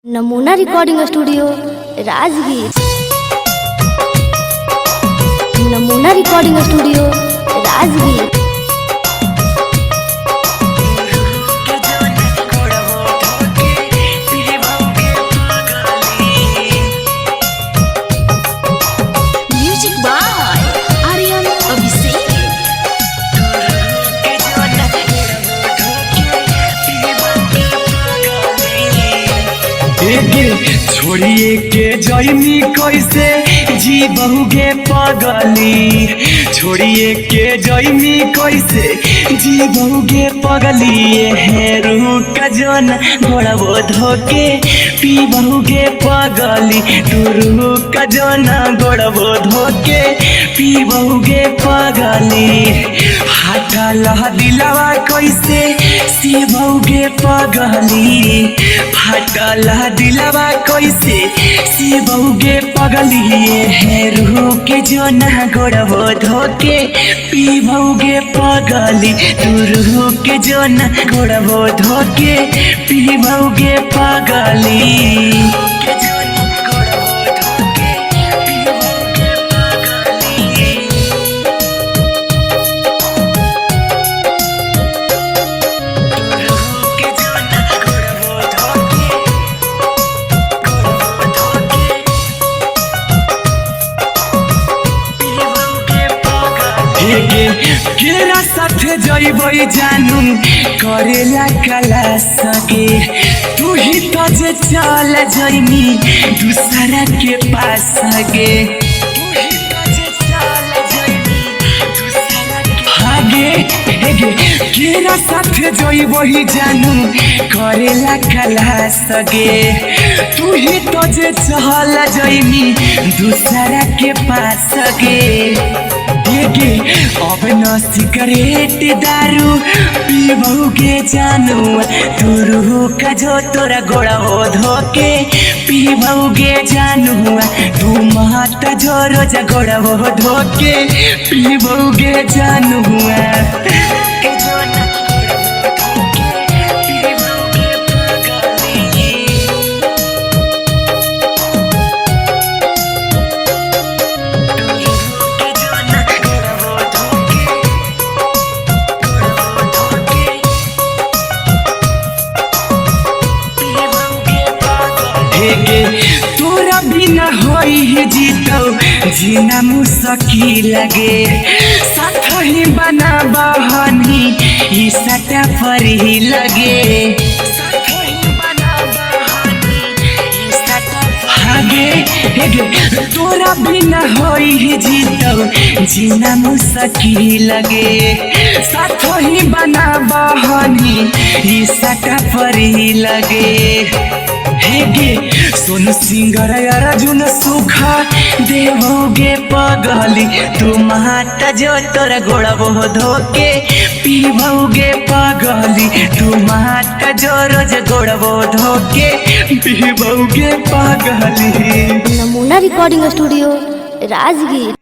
नमूना recording studio Rajgir. नमूना recording studio Rajgir. Music by Aryan Abhishek. छोड़िए के जैमी कैसे जी बहुगे पगली, छोड़िए के जैमी कैसे जी बहुगे पगली। हेरू का जन गोड़बो धोके पी बहुगे पगली, तुरू का जन गोड़बो धोके पी बहुगे पगली। फाटल दिलवा कैसे सी बहुगे पगली, फाटल दिलवा कैसे सी बहुगे पगली। हेरू के जोना गोड़बो धोके पी बहुगे पगली, तुरू के जोना गोड़बो धोके पी बहुगे पगली। केरा साथे जइबै जानू करेला कला सके, तू ही तो जे चल जइनी दूसरा के पास सके। केरा साथे जइबै जानू करेला कला सके, तू ही तो जे चल जइनी दूसरा के पास सके। अब न सिगरेट दारू पी बहुगे जानू, तुरू का जो तोरा गोड़ा हो धोके पी बहुगे जानू। तू माता जो रोजा गोड़ा हो धोके पी बहुगे जानू। तोरा बिना होई जीतो जीना मुश्किल लगे, साथ ही बना बहनी ई सटा पर ही लगे। तोरा बिना होई जीतो जीना मुश्किल लगे, साथ ही बना बहनी ई सटा पर ही लगे। सोनू सिंगर अर्जुन सुखा देवोगे पगली, तू माता जो तोरा गोड़बो धोके पी बहुगे पगली, तू माता जो रोज गोड़बो धोके पी बहुगे पगली। नमूना रिकॉर्डिंग स्टूडियो राजगीर।